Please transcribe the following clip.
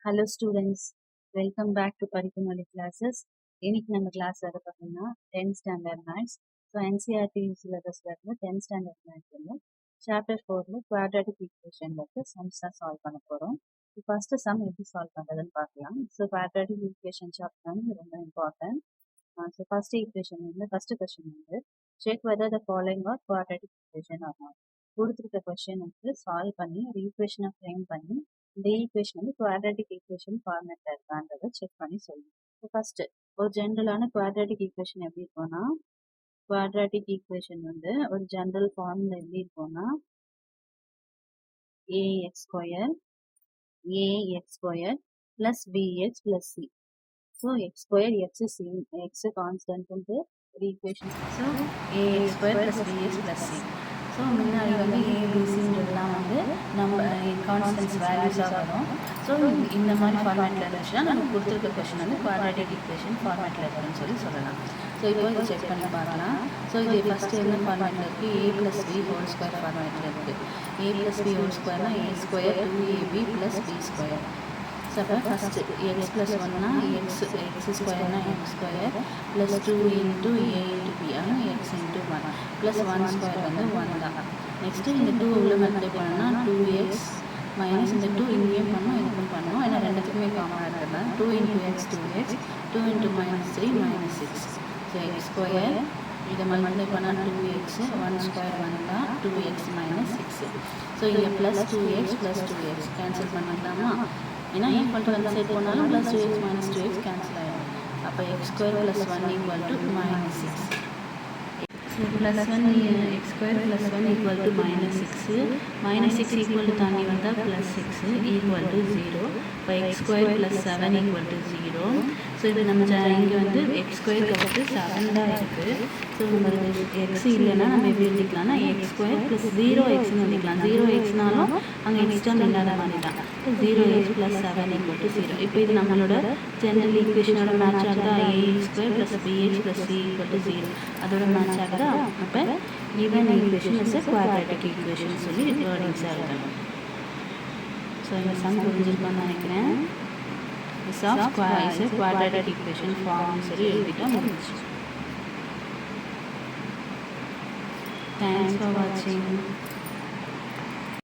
Hello students, welcome back to Padikkumali classes. இன்னைக்கு நம்ம class வர பார்த்தீங்கன்னா 10th standard maths. So NCERT சிலபஸ்ல இருந்து 10th ஸ்டாண்டர்ட் மேத்ஸ் வந்து சாப்டர் 4ல குவாட்ராட்டிக் ஈக்குவேஷன்ல இருந்து சம்ஸ் தான் சால்வ் பண்ண போகிறோம். ஃபர்ஸ்ட் சம் எப்படி சால்வ் பண்ணுறதுன்னு பார்க்கலாம். ஸோ குவாட்ராட்டிக் ஈக்குவேஷன் சாப்டர் வந்து ரொம்ப இம்பார்ட்டன்ட். ஸோ ஃபர்ஸ்ட் ஈக்குவேஷன் வந்து ஃபர்ஸ்ட் கொஸ்டின் வந்து check whether the following are quadratic equation or not. கொடுத்துருக்க கொஸ்டின் வந்து சால்வ் பண்ணி ஒரு ஈக்குவேஷனை ஃப்ரேம் பண்ணி இந்த ஈக்குவேஷன் வந்து குவாட்ராட்டிக் ஈக்குவேஷன் ஃபார்மேட்ல இருக்கான்றதை செக் பண்ணி சொல்லுங்க. ஃபர்ஸ்ட் ஒரு ஜென்ரலான குவாட்ராட்டிக் ஈக்குவேஷன் எப்படி இருக்கும்னா, குவாட்ராட்டிக் ஈக்குவேஷன் வந்து ஒரு ஜென்ரல் ஃபார்ம்ல எப்படி இருக்கும்னா a x square plus b x plus c. So x square x c x constant வந்து ஒரு equation. So a x square plus b x plus c. So முன்னாடி வந்து ஏபிசின்றதுலாம் வந்து நம்ம கான்ஸ்டன்ஸ் வேல்யூஸாக வரும். ஸோ இந்த மாதிரி ஃபார்மேட்டில் இருந்துச்சுன்னா நம்ம கொடுத்துருக்க கொஷின் வந்து குவாட்ராட்டிக் ஈக்குவேஷன் ஃபார்மேட்டில் இருக்குன்னு சொல்லலாம். ஸோ இப்போ இதை செக் பண்ணி பார்க்கலாம். ஸோ இது ஃபஸ்ட்டு என்ன ஃபார்மேட்டில் இருக்குது, A plus B whole square ஃபார்மேட்டில் இருக்குது. ஏ ப்ளஸ் பி ஹோல் ஸ்கொயர்னா A square 2ab plus B square. So அப்போ ஃபஸ்ட்டு எக்ஸ் ப்ளஸ் ஒன்னா எக்ஸ் ஸ்கொயர்னா X square plus 2 into A into B ஆனால் எக்ஸ் இன்ட்டு 1 ப்ளஸ் 1 ஸ்கொயர் வந்து 1 தான். Next இந்த 2 உள்ள மல்டிப்ளை பண்ணோம்னா 2x மைனஸ் இந்த 2 இங்கேயும் பண்ணோம் இதுக்கும் பண்ணோம். ஏன்னா ரெண்டுத்துக்குமே காமனாக இருக்கிறதா 2 into X 2x 2 into minus 3 minus 6. So x square இதை மல்டிப்ளை பண்ணால் 2x 1 ஸ்கொயர் வந்தால் 2x மைனஸ் 6. ஸோ இங்கே plus 2x plus 2x cancel பண்ணிடலாமா? ஏன்னா ஈக்குவல் டு அந்த சைட் போனாலும் plus 2x minus 2x cancel ஆகிடும். அப்போ X square plus 1 equal to minus 6. So plus 1 X square plus 1 equal to minus 6. Minus 6 equal to தாண்டி வந்தால் plus 6 equal to 0. இப்போ X square plus 7 equal to 0. So இது நம்ம இங்கே வந்து X square கவுட்டு 7 தான் இருக்குது. ஸோ நம்ம எக்ஸ் இல்லைன்னா நம்ம எப்படி எழுதிக்கலாம்னா எக்ஸ் ஸ்கொயர் ப்ளஸ் 0xன்னு எழுதிக்கலாம். 0xனாலும் அங்கே எக்ஸ்ட்ரா இல்லாத மாதிரி தான். 0x plus 7 equal to 0. இப்போ இது நம்மளோட ஜென்ரல் ஈக்குவேஷனோட மேட்ச் ஆகுதா? A x square plus b x plus c equal to 0 அதோட மேட்ச் ஆகுதா? அப்போ even equation is quadratic equation சொல்லி வேர்டிங்ஸாக இருக்கணும். ஸோ இந்த சம் புரிஞ்சிருக்கான்னு நினைக்கிறேன். This of square is a quadratic equation form சொல்லி எழுதிட்டா முடிஞ்சு. Thanks for watching.